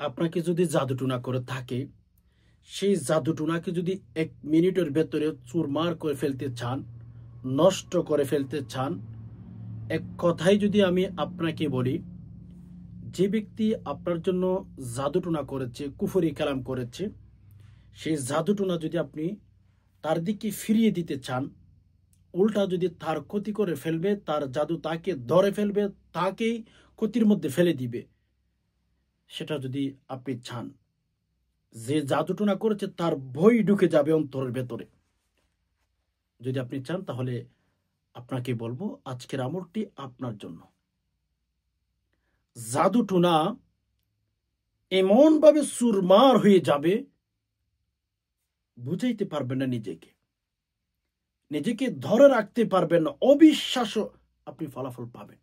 আপনাকে যদি জাদুটুনা করে থাকে, সেই জাদুটুনাকে যদি 1 মিনিটের ভেতরে চুরমার করে ফেলতে চান, নষ্ট করে ফেলতে চান, এক কথায় যদি আমি আপনাকে বলি, যে ব্যক্তি আপনার জন্য জাদুটুনা করেছে, কুফরি কালাম করেছে, সেই জাদুটুনা যদি আপনি তার দিকে ফিরিয়ে দিতে চান, উল্টা যদি তার ক্ষতি করে ফেলবে, তার জাদু তাকে ধরে ফেলবে, তাকেই ক্ষতির মধ্যে ফেলে দিবে, সেটা যদি আপনি চান, যে জাদুটুনা করেছে তার ভয় ঢুকে যাবে অন্তরের ভেতরে, যদি আপনি চান, তাহলে আপনাকে বলবো আজকের আমলটি আপনার জন্য। জাদুটুনা এমন ভাবে চুরমার হয়ে যাবে, বুঝাইতে পারবেন না নিজেকে ধরে রাখতে পারবেন না, অবিশ্বাস্য আপনি ফলাফল পাবেন।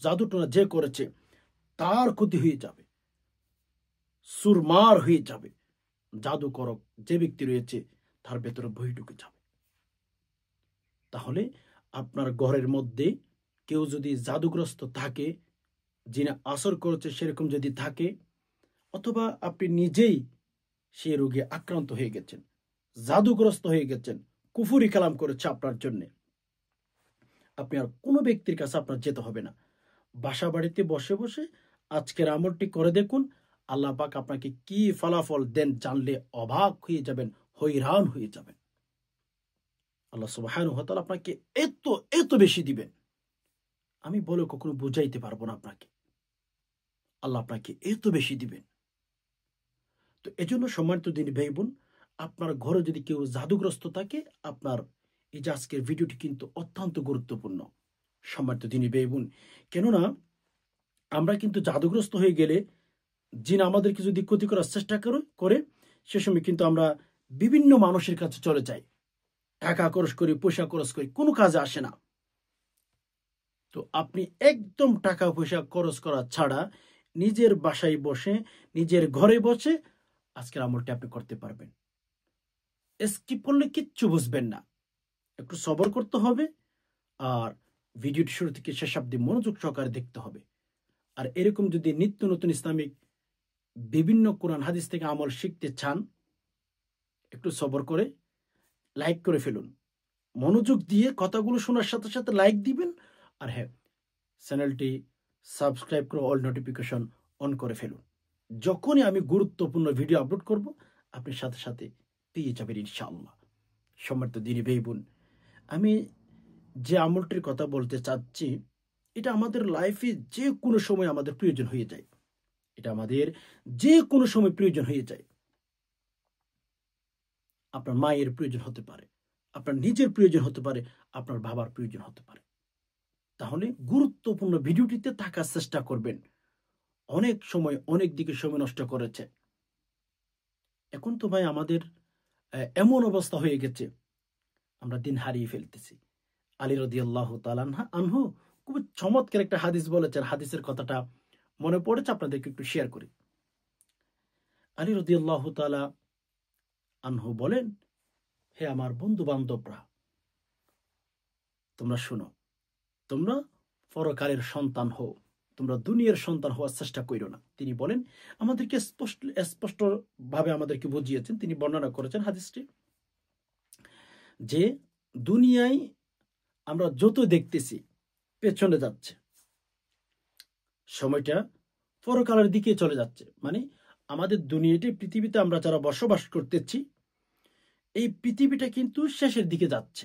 জাদুটুনা যে করেছে তার ক্ষতি হয়ে যাবে, চুরমার হয়ে যাবে। জাদুকরক যে ব্যক্তি রয়েছে তার ভেতরে ভয় ঢুকে যাবে। তাহলে আপনার ঘরের মধ্যে কেউ যদি জাদুগ্রস্ত থাকে, যিনি আসর করেছে সেরকম যদি থাকে, অথবা আপনি নিজেই সে রোগে আক্রান্ত হয়ে গেছেন, জাদুগ্রস্ত হয়ে গেছেন, কুফরি কালাম করেছে আপনার জন্য, আপনি আর কোনো ব্যক্তির কাছে আপনার যেতে হবে না। বাসা বাড়িতে বসে বসে আজকের আমলটি করে দেখুন। আল্লাহ পাক আপনাকে কি ফলাফল দেন জানলে অবাক হয়ে যাবেন, হয়রান হয়ে যাবেন। আল্লাহ সুবহানাহু ওয়া তাআলা আপনাকে এত এত বেশি দিবেন, আমি বলে কখনো বুঝাইতে পারবো না আপনাকে। আল্লাহ আপনাকে এত বেশি দিবেন। তো এজন্য সম্মানিত দিনী ভাই বোন, আপনার ঘরে যদি কেউ জাদুগ্রস্ত থাকে, আপনার এই যে আজকের ভিডিওটি কিন্তু অত্যন্ত গুরুত্বপূর্ণ সম্মানিত দিনী ভাই বোন। কেননা আমরা কিন্তু জাদুগ্রস্ত হয়ে গেলে, জিন আমাদেরকে যদি ক্ষতি করার চেষ্টা করে, সে সময় কিন্তু আমরা বিভিন্ন মানুষের কাছে চলে যাই, টাকা খরচ করি, পয়সা খরচ করি, কোনো কাজে আসে না। তো আপনি একদম টাকা পয়সা খরচ করা ছাড়া নিজের বাসায় বসে, নিজের ঘরে বসে আজকের আমলটি আপনি করতে পারবেন। স্কিপ করলে কিচ্ছু বুঝবেন না, একটু সবর করতে হবে, আর ভিডিওটি শুরু থেকে শেষ অবধি মনোযোগ সহকারে দেখতে হবে। আর এরকম যদি নিত্য নতুন ইসলামিক বিভিন্ন কোরআন হাদিস থেকে আমল শিখতে চান, একটু সবর করে লাইক করে ফেলুন, মনোযোগ দিয়ে কথাগুলো শোনার সাথে সাথে লাইক দিবেন। আর হ্যাঁ, চ্যানেলটি সাবস্ক্রাইব করে অল নোটিফিকেশন অন করে ফেলুন। যখনই আমি গুরুত্বপূর্ণ ভিডিও আপলোড করব, আপনি সাথে সাথে পেয়ে যাবেন ইনশাআল্লাহ। সম্মানিত দিনী ভাই বোন, আমি যে আমলটির কথা বলতে চাচ্ছি, এটা আমাদের লাইফে যে কোনো সময় আমাদের প্রয়োজন হয়ে যায়। এটা আমাদের যে কোনো সময় প্রয়োজন হয়ে যায়। আপনার মায়ের প্রয়োজন হতে পারে, আপনার নিজের প্রয়োজন হতে পারে, আপনার বাবার প্রয়োজন হতে পারে। তাহলে গুরুত্বপূর্ণ ভিডিওটিতে থাকার চেষ্টা করবেন। অনেক সময় অনেক দিকে সময় নষ্ট করেছে। এখন তো ভাই আমাদের এমন অবস্থা হয়ে গেছে, আমরা দিন হারিয়ে ফেলতেছি। আলী রাদিয়াল্লাহু তাআলা আনহু খুব চমৎকার একটা হাদিস বলেছেন, হাদিসের কথাটা মনে পড়েছে, আপনাদেরকে একটু শেয়ার করি। আলী রাদিয়াল্লাহু তাআলা আনহু বলেন, হে আমার বন্ধু বান্ধবরা, তোমরা শোনো, তোমরা পরকালের সন্তান হও, তোমরা দুনিয়ার সন্তান হওয়ার চেষ্টা করো না। তিনি বলেন, আমাদেরকে স্পষ্ট ভাবে আমাদেরকে বুঝিয়েছেন, তিনি বর্ণনা করেছেন হাদিসটি, যে দুনিয়ায় আমরা যত দেখতেছি পেছনে যাচ্ছে, সময়টা পরকালের দিকে চলে যাচ্ছে। মানে আমাদের দুনিয়াটি, পৃথিবীতে আমরা যারা বসবাস করতেছি, এই পৃথিবীটা কিন্তু শেষের দিকে যাচ্ছে,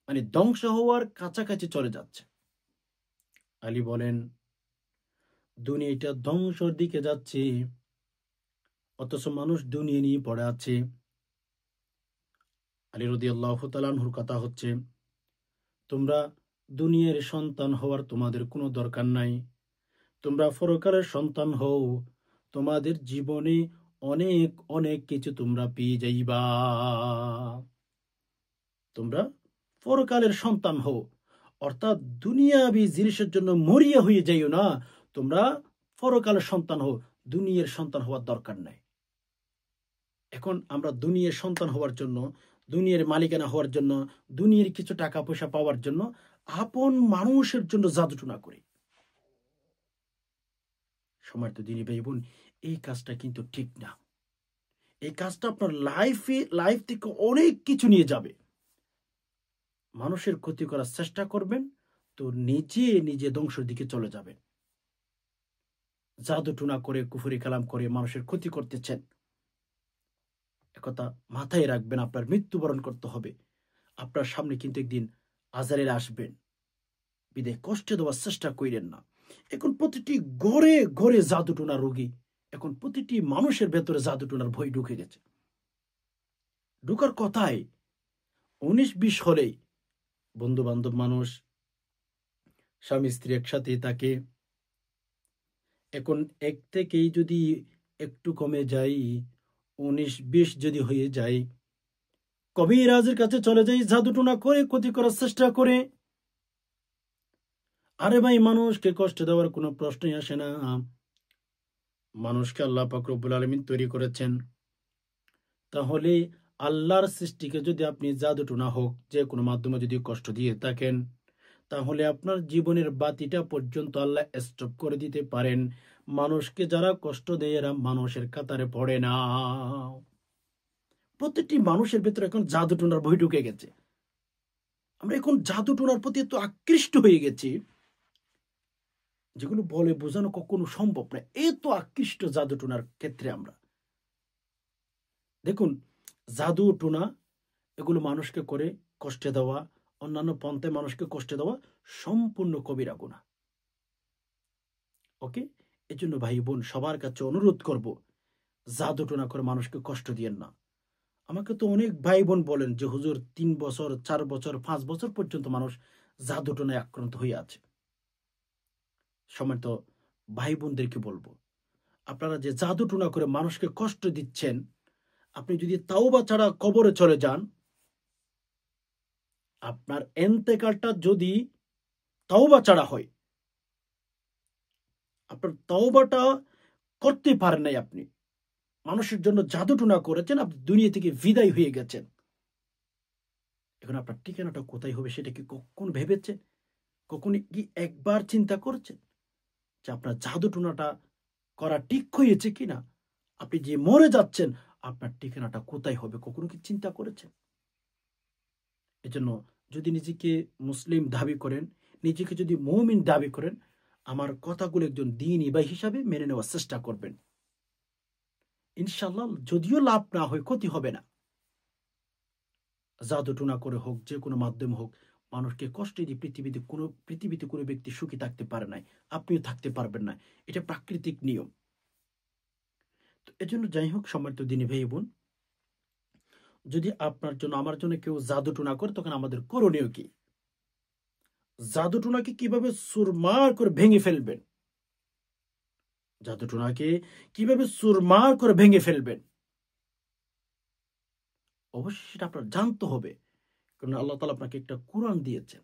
মানে ধ্বংস হওয়ার কাছাকাছি চলে যাচ্ছে। আলী বলেন, দুনিয়াটা ধ্বংসের দিকে যাচ্ছে, অথচ মানুষ দুনিয়া নিয়ে পড়ে আছে। আলী রাদিয়াল্লাহু তাআলা আনহুর কথা হচ্ছে, তোমরা দুনিয়ার সন্তান হওয়ার তোমাদের কোনো দরকার নাই, তোমরা পরকালের সন্তান হও, তোমাদের জীবনে অনেক অনেক কিছু তোমরা পেয়ে যাইবা। তোমরা পরকালের সন্তান হও, অর্থাৎ দুনিয়াবি জিনিসের জন্য মরিয়া হয়ে যাইও না, তোমরা পরকালের সন্তান হও, দুনিয়ার সন্তান হওয়ার দরকার নাই। এখন আমরা দুনিয়ার সন্তান হওয়ার জন্য, দুনিয়ার মালিকানা হওয়ার জন্য, দুনিয়ার কিছু টাকা পয়সা পাওয়ার জন্য আপন মানুষের জন্য জাদুটুনা করি। সময় তো দিনী ভাই বোন, এই কাজটা কিন্তু ঠিক না। এই কাজটা আপনার লাইফ থেকে অনেক কিছু নিয়ে যাবে। মানুষের ক্ষতি করার চেষ্টা করবেন তো নিজে ধ্বংসের দিকে চলে যাবেন। জাদু টুনা করে, কুফরি কালাম করে মানুষের ক্ষতি করতেছেন, একথা মাথায় রাখবেন। আপনার মৃত্যুবরণ করতে হবে। আপনার সামনে কিন্তু একদিন আজারের আসবেন। বিদে কষ্ট দেওয়ার চেষ্টা করেন না। এখন প্রতিটি ঘরে ঘরে জাদু টুনা রোগী, এখন প্রতিটি মানুষের ভেতরে জাদু টুনার ভয় ঢুকে গেছে। ঢুকার কথায় 19-20 হলেই বন্ধু বান্ধব মানুষ, স্বামী স্ত্রী একসাথে থাকে। এখন এক থেকেই যদি একটু কমে যাই, 19-20 যদি হয়ে যায়, কবিরাজের কাছে চলে যাই, জাদু টুনা করে ক্ষতি করার চেষ্টা করে। আরে ভাই, মানুষকে কষ্ট দেওয়ার কোনো প্রশ্নই আসে না। মানুষকে আল্লাহ পাক রব্বুল আলামিন তৈরি করেছেন। তাহলে আল্লাহর সৃষ্টিকে যদি আপনি জাদু টুনা হোক যে কোনো মাধ্যমে যদি কষ্ট দিয়ে থাকেন, তাহলে আপনার জীবনের বাতিটা পর্যন্ত আল্লাহ স্টপ করে দিতে পারেন। মানুষকে যারা কষ্ট দেয় এরা মানুষের কাতারে পড়ে না। প্রতিটি মানুষের ভেতরে এখন জাদু টুনার ভয় ঢুকে গেছে। আমরা এখন জাদু টুনার প্রতি এত আকৃষ্ট হয়ে গেছি, যেগুলো বলে বোঝানো কখনো সম্ভব না। এত আকৃষ্ট জাদু টুনার ক্ষেত্রে আমরা দেখুন, জাদু টুনা এগুলো মানুষকে করে কষ্টে দেওয়া, অন্যান্য পন্থায় মানুষকে কষ্টে দেওয়া সম্পূর্ণ কবিরা গুনাহ। ওকে, এজন্য ভাই বোন সবার কাছে অনুরোধ করব, জাদু টুনা করে মানুষকে কষ্ট দিয়েন না। আমাকে তো অনেক ভাই বোন বলেন যে হুজুর 3 বছর 4 বছর 5 বছর পর্যন্ত মানুষ জাদু টুনায় আক্রান্ত হয়ে আছে। সময় তো ভাই বোনদেরকে বলবো, আপনারা যে জাদু টুনা করে মানুষকে কষ্ট দিচ্ছেন, আপনি যদি তাওবা ছাড়া কবরে চলে যান, আপনার এন্তেকালটা যদি তাওবা ছাড়া হয়, আপনার তাওবাটা করতে পারেন নাই, আপনি মানুষের জন্য জাদু টুনা করেছেন, আপনি দুনিয়া থেকে বিদায় হয়ে গেছেন। এখন আপনার ঠিকানাটা কোথায় হবে সেটা কি কখনো ভেবেছেন? কখনো কি একবার চিন্তা করেছেন যে আপনার জাদু টুনাটা করা ঠিক হয়েছে কিনা? আপনি যে মরে যাচ্ছেন, আপনার ঠিকানাটা কোথায় হবে কখনো কি চিন্তা করেছেন? এজন্য যদি নিজেকে মুসলিম দাবি করেন, নিজেকে যদি মুমিন দাবি করেন, আমার কথাগুলো একজন দ্বীনী ভাই হিসাবে মেনে নেওয়ার চেষ্টা করবেন। ইনশাআল্লাহ যদিও লাভ না হয়, ক্ষতি হবে না। জাদু টুনা করে হোক, যে কোনো মাধ্যমে হোক, মানুষকে কষ্ট দিয়ে পৃথিবীতে কোনো ব্যক্তি সুখী থাকতে পারে নাই, আপনিও থাকতে পারবেন না। এটা প্রাকৃতিক নিয়ম। তো এজন্য যাই হোক, সম্মানিত দ্বীনী ভাই বোন, যদি আপনার জন্য আমার জন্য কেউ জাদু টুনা করে, তখন আমাদের করণীয় কি? জাদু টুনাকে কিভাবে চুরমার করে ভেঙে ফেলবেন, জাদু টুনাকে কিভাবে চুরমার করে ভেঙে ফেলবেন, অবশ্যই সেটা আপনার জানতে হবে। কারণ আল্লাহ তাআলা আপনাকে একটা কোরআন দিয়েছেন।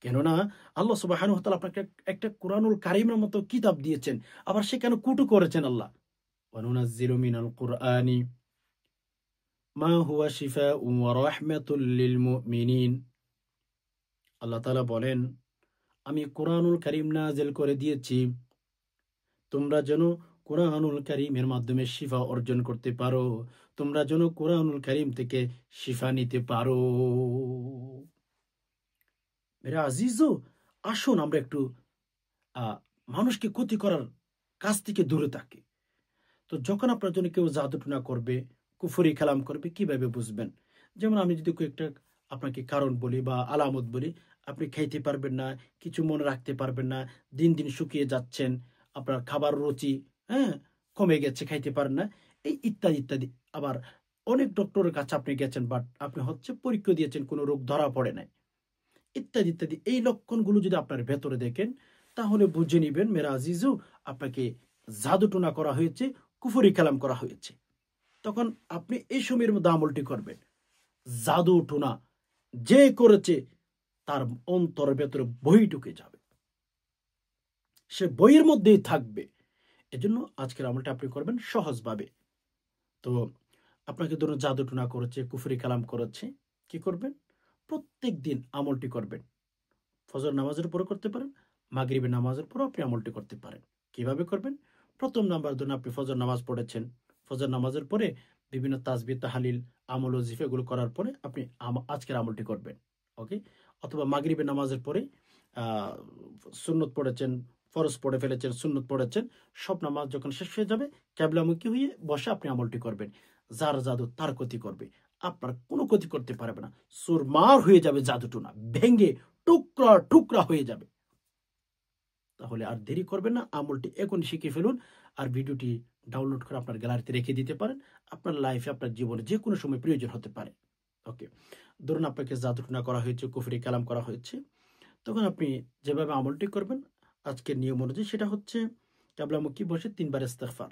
কেননা আল্লাহ সুবহানাহু ওয়া তাআলা আপনাকে একটা কোরআনুল কারীমের মতো কিতাব দিয়েছেন, আবার সেখানে কুটু করেছেন আল্লাহ, ওয়া নুনাজ্জিলু মিনাল কুরআনি মা হুয়া শিফাউন ওয়া রাহমাতুল লিল মুমিনিন। আল্লাহ তাআলা বলেন, আমি কোরআনুল কারীম নাযিল করে দিয়েছি, তোমরা যেন কোরআনুল কারীমের মাধ্যমে শিফা অর্জন করতে পারো, তোমরা যেন কোরআনুল কারীম থেকে শিফা নিতে পারো। মেরা আজিজো, আসুন আমরা একটু মানুষকে ক্ষতি করার কাছ থেকে দূরে থাকি। তো যখন আপনার জন্য কেউ জাদু টুনা করবে, কুফরি কালাম করবে, কিভাবে বুঝবেন? যেমন আমি যদি একটা আপনাকে কারণ বলি বা আলামত বলি, আপনি খাইতে পারবেন না, কিছু মনে রাখতে পারবেন না, দিন দিন শুকিয়ে যাচ্ছেন, আপনার খাবার রুচি কমে গেছে, খাইতে পারেন না, এই ইত্যাদি ইত্যাদি। আবার অনেক ডক্টরের কাছে আপনি গেছেন, বাট আপনি পরীক্ষা দিয়েছেন, কোনো রোগ ধরা পড়ে নাই, ইত্যাদি ইত্যাদি। এই লক্ষণগুলো যদি আপনার ভেতরে দেখেন, তাহলে বুঝে নিবেন মেরা আজিজু, আপনাকে জাদু টুনা করা হয়েছে, কুফরি কালাম করা হয়েছে। তখন আপনি এই সময়ের মধ্যে আমলটি করবেন। জাদু টুনা যে করেছে, তার অন্তরের ভেতরে বই ঢুকে যাবে, সে বইয়ের মধ্যেই থাকবে। এজন্য আজকের আমলটা আপনি করবেন সহজভাবে। তো আপনাকে ধরুন জাদু টুনা করেছে, কুফরি কালাম করেছে, কি করবেন? প্রত্যেক দিন আমলটি করবেন। ফজর নামাজের পরে করতে পারেন, মাগরিবের নামাজের পরে আপনি আমলটি করতে পারেন। কিভাবে করবেন? প্রথম নাম্বার, ধরুন আপনি ফজর নামাজ পড়েছেন, ফজর নামাজের পরে বিভিন্ন তাসবিহ, তাহলিল, আমল, ওজিফা এগুলো করার পরে আপনি আজকের আমলটি করবেন। ওকে? অথবা মাগরিবের নামাজের পরে সুন্নত পড়েছেন, ফরজ পড়ে ফেলেছেন, সুন্নত পড়েছেন, সব নামাজ যখন শেষ হয়ে যাবে ক্যাবলামুখী হয়ে বসে আপনি আমলটি করবেন। যার জাদু তার ক্ষতি করবে, আপনার কোনো ক্ষতি করতে পারবে না। সুরমার হয়ে যাবে জাদুটুনা, ভেঙ্গে টুকরা টুকরা হয়ে যাবে। তাহলে আর দেরি করবেন না, আমলটি এখনই শিখে ফেলুন। আর ভিডিওটি ডাউনলোড করে আপনার গ্যালারিতে রেখে দিতে পারেন, আপনার লাইফে, আপনার জীবনে যে কোনো সময় প্রয়োজন হতে পারে। ওকে, ধরুন আপনাকে জাদুটুনা করা হয়েছে, কুফরি কালাম করা হয়েছে, তখন আপনি যেভাবে আমলটি করবেন আজকের নিয়ম অনুযায়ী, সেটা হচ্ছে ক্যাবলামুখী বসে 3 বার ইস্তিগফার,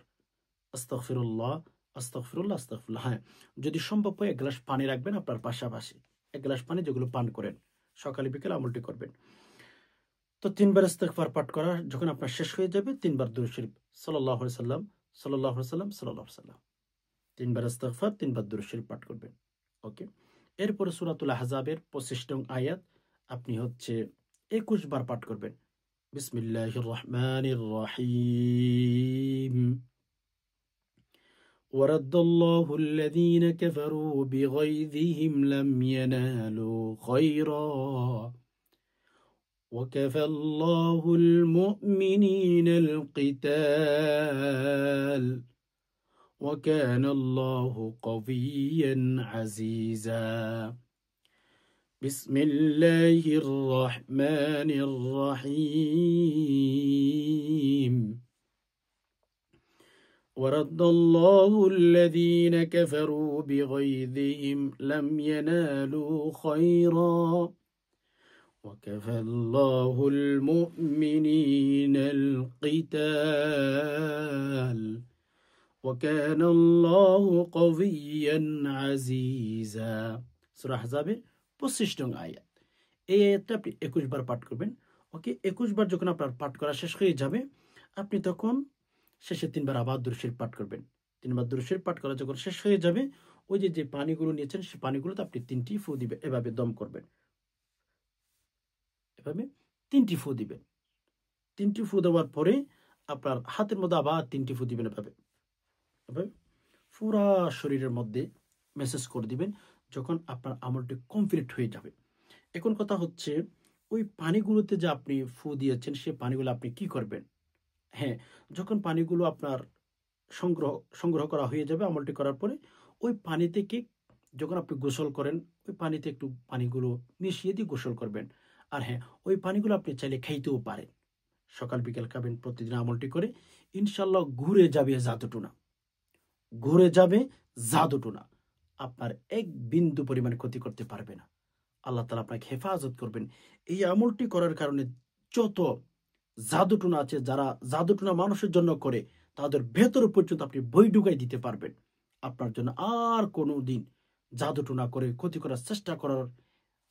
আস্তাগফিরুল্লাহ, আস্তাগফিরুল্লাহ, আস্তাগফিরুল্লাহ। হ্যাঁ, যদি সম্ভব হয় 1 গ্লাস পানি রাখবেন আপনার পাশাপাশি, 1 গ্লাস পানি যেগুলো পান করেন, সকালে বিকেলে আমলটি করবেন। তো 3 বার ইস্তিগফার পাঠ করা যখন আপনার শেষ হয়ে যাবে, 3 বার দুরূদ শরীফ, সাল্লাল্লাহু আলাইহি সাল্লাম, সাল্লাল্লাহু আলাইহি সাল্লাম, সাল্লাল্লাহু আলাইহি সাল্লাম। 3 বার ইস্তিগফার, 3 বার দুরূদ শরীফ পাঠ করবেন। ওকে, এরপরে সূরাতুল আহজাবের 25 নং আয়াত আপনি হচ্ছে 21 বার পাঠ করবেন। বিসমিল্লাহির রহমানির রহিম। ورد الله الذين كفروا بغيظهم لم ينالوا خيرا وكفى الله المؤمنين القتال وكان الله قويا عزيزا بسم الله الرحمن الرحيم ورد الله الذين كفروا بغيظهم لم ينالوا خيرا وكفى الله المؤمنين القتال وكان الله قويا عزيزا। সূরা আহজাবের 25 নং আয়াত। এই আয়াতটা আপনি 21 বার পাঠ করবেন। ওকে, 21 বার যখন আপনার পাঠ করা শেষ হয়ে যাবে, আপনি তখন শেষে 3 বার আবার দুরূদ শরীফ পাঠ করবেন। 3 বার দুরূদ শরীফ পাঠ করা যখন শেষ হয়ে যাবে, ওই যে পানিগুলো নিয়েছেন সেই পানিগুলোতে আপনি 3টি ফু দিবেন, এভাবে দম করবেন, এভাবে 3টি ফু দিবেন। 3টি ফু দেওয়ার পরে আপনার হাতের মধ্যে আবার 3টি ফু দিবেন, এভাবে এভাবে পুরা শরীরের মধ্যে মেসেজ করে দিবেন যখন আপনার আমলটি কমপ্লিট হয়ে যাবে। এখন কথা হচ্ছে, ওই পানিগুলোতে যে আপনি ফু দিয়েছেন সেই পানিগুলো আপনি কি করবেন? হ্যাঁ, যখন পানিগুলো আপনার সংগ্রহ করা হয়ে যাবে আমলটি করার পরে, ওই পানি থেকে যখন আপনি গোসল করেন, ওই পানিতে একটু পানিগুলো মিশিয়ে দিয়ে গোসল করবেন। আর হ্যাঁ, ওই পানিগুলো আপনি চাইলে খাইতেও পারেন। সকাল বিকেল খাবেন প্রতিদিন আমলটি করে, ইনশাল্লাহ ঘুরে যাবে জাদুটুনা, ঘুরে যাবে জাদুটুনা। আপনার এক বিন্দু পরিমাণ ক্ষতি করতে পারবে না। আল্লাহ তাআলা আপনাকে হেফাজত করবেন। এই আমলটি করার কারণে যত জাদুটুনা আছে, যারা জাদুটুনা মানুষের জন্য করে, তাদের ভেতর পর্যন্ত আপনি বই ঢুকাই দিতে পারবেন। আপনার জন্য আর কোনো দিন জাদুটুনা করে ক্ষতি করার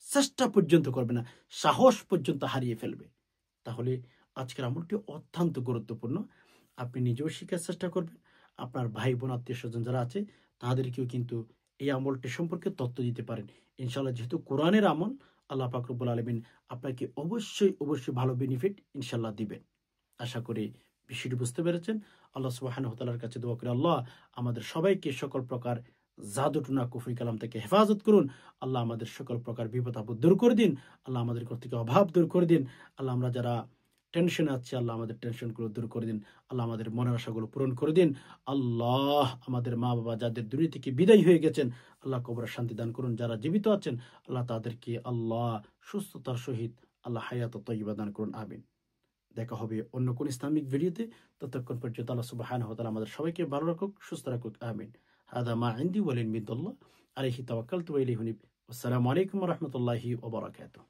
চেষ্টা পর্যন্ত করবে না, সাহস পর্যন্ত হারিয়ে ফেলবে। তাহলে আজকের আমলটি অত্যন্ত গুরুত্বপূর্ণ। আপনি নিজেও শিখার চেষ্টা করবেন, আপনার ভাই বোন আত্মীয় স্বজন যারা আছে তাদেরকেও কিন্তু এই আমলটি সম্পর্কে তথ্য দিতে পারেন। ইনশাআল্লাহ, যেহেতু কোরআনের আমল, আল্লাহ পাক রব্বুল আলামিন আপনাকে অবশ্যই ভালো বেনিফিট ইনশাআল্লাহ দিবেন। আশা করি বিষয়টি বুঝতে পেরেছেন। আল্লাহ সুবহানাহু ওয়া তাআলার কাছে দোয়া করি, আল্লাহ আমাদের সবাইকে সকল প্রকার জাদুটুনা কুফরি কালাম থেকে হেফাজত করুন। আল্লাহ আমাদের সকল প্রকার বিপদ আপদ দূর করে দিন। আল্লাহ আমাদের থেকে অভাব দূর করে দিন। আল্লাহ আমরা যারা টেনশনে আছি, আল্লাহ আমাদের টেনশনগুলো দূর করে দিন। আল্লাহ আমাদের মনের আশাগুলো পূরণ করে দিন। আল্লাহ আমাদের মা বাবা যাদের দুনিয়া থেকে বিদায় হয়ে গেছেন, আল্লাহ কবরে শান্তি দান করুন। যারা জীবিত আছেন, আল্লাহ তাদেরকে আল্লাহ সুস্থতার সহিত আল্লাহ হায়াত তাইয়্যিবা দান করুন। আমিন। দেখা হবে অন্য কোন ইসলামিক ভিডিওতে। ততক্ষণ পর্যন্ত আল্লাহ সুবহানাহু ওয়া তাআলা আমাদের সবাইকে ভালো রাখুক, সুস্থ রাখুক। আমিন। হাদা মা ইনদি ওয়াল ইলমু বিল্লাহ আলাইহি তাওয়াক্কালতু ওয়া ইলাইহি উনীব। আসসালামু আলাইকুম ওয়া রাহমাতুল্লাহি ওয়া বারাকাতুহু।